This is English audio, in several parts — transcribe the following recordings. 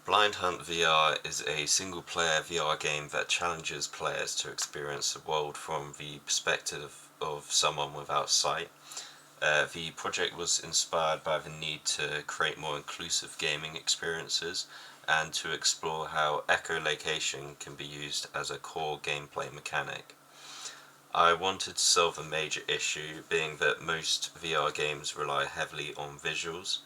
Blind Hunt VR is a single-player VR game that challenges players to experience the world from the perspective of someone without sight. The project was inspired by the need to create more inclusive gaming experiences and to explore how echolocation can be used as a core gameplay mechanic. I wanted to solve a major issue, being that most VR games rely heavily on visuals.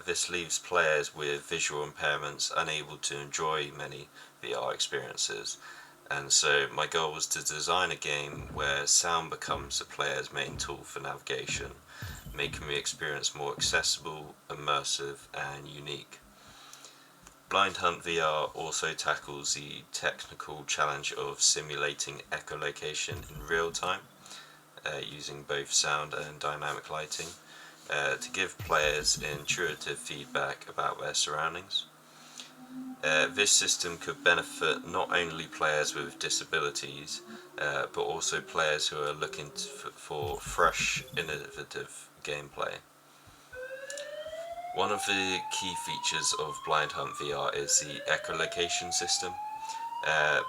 This leaves players with visual impairments unable to enjoy many VR experiences, and so my goal was to design a game where sound becomes the player's main tool for navigation, making the experience more accessible, immersive, and unique. Blind Hunt VR also tackles the technical challenge of simulating echolocation in real time, using both sound and dynamic lighting, to give players intuitive feedback about their surroundings. This system could benefit not only players with disabilities, but also players who are looking for fresh, innovative gameplay. One of the key features of Blind Hunt VR is the echolocation system.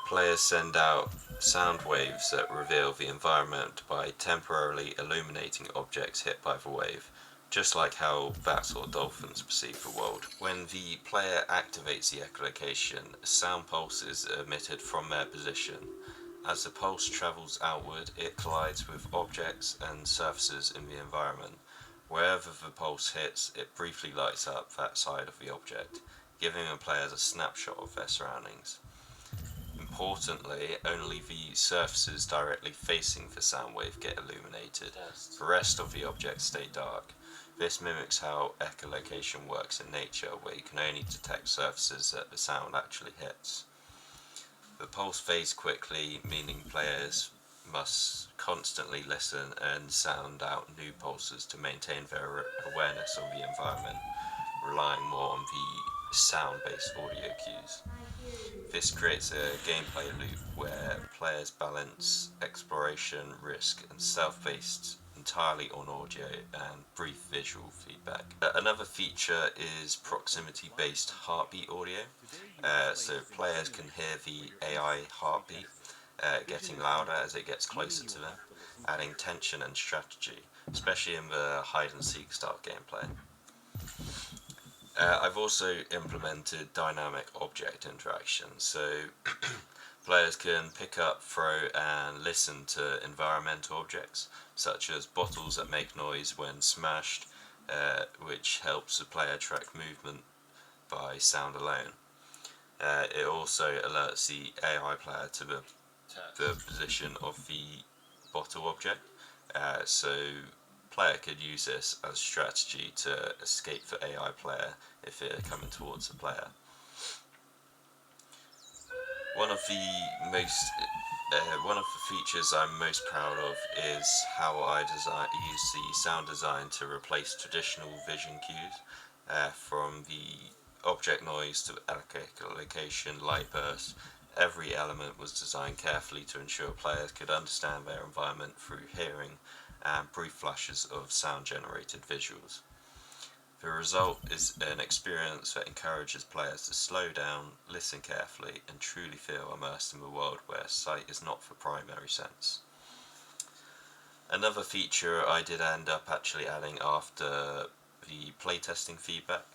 Players send out sound waves that reveal the environment by temporarily illuminating objects hit by the wave, just like how bats or dolphins perceive the world. When the player activates the echolocation, a sound pulse is emitted from their position. As the pulse travels outward, it collides with objects and surfaces in the environment. Wherever the pulse hits, it briefly lights up that side of the object, giving the players a snapshot of their surroundings. Importantly, only the surfaces directly facing the sound wave get illuminated. The rest of the objects stay dark. This mimics how echolocation works in nature, where you can only detect surfaces that the sound actually hits. The pulse fades quickly, meaning players must constantly listen and sound out new pulses to maintain their awareness of the environment, relying more on the sound-based audio cues. This creates a gameplay loop where players balance exploration, risk, and stealth based entirely on audio and brief visual feedback. Another feature is proximity-based heartbeat audio, so players can hear the AI heartbeat getting louder as it gets closer to them, adding tension and strategy, especially in the hide-and-seek style gameplay. I've also implemented dynamic object interaction, so players can pick up, throw, and listen to environmental objects, such as bottles that make noise when smashed, which helps the player track movement by sound alone. It also alerts the AI player to the position of the bottle object, so player could use this as strategy to escape the AI player if they're coming towards the player. One of the features I'm most proud of is how I use the sound design to replace traditional vision cues, from the object noise to echolocation, light bursts. Every element was designed carefully to ensure players could understand their environment through hearing and brief flashes of sound-generated visuals. The result is an experience that encourages players to slow down, listen carefully, and truly feel immersed in a world where sight is not the primary sense. Another feature I did end up actually adding after the playtesting feedback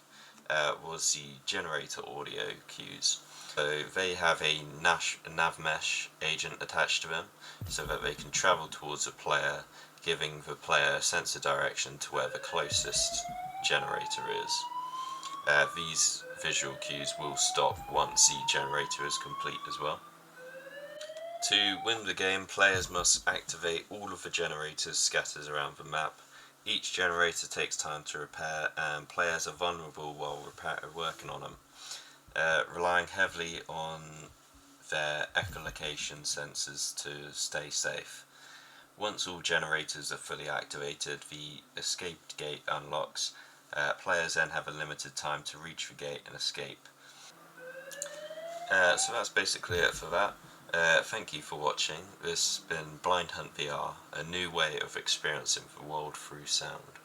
was the generator audio cues. So they have a nav mesh agent attached to them so that they can travel towards the player, giving the player a sense of direction to where the closest generator is. These visual cues will stop once the generator is complete as well. To win the game, players must activate all of the generators scattered around the map. Each generator takes time to repair, and players are vulnerable while working on them, relying heavily on their echolocation sensors to stay safe. Once all generators are fully activated, the escape gate unlocks. Players then have a limited time to reach the gate and escape. So that's basically it for that. Thank you for watching. This has been Blind Hunt VR, a new way of experiencing the world through sound.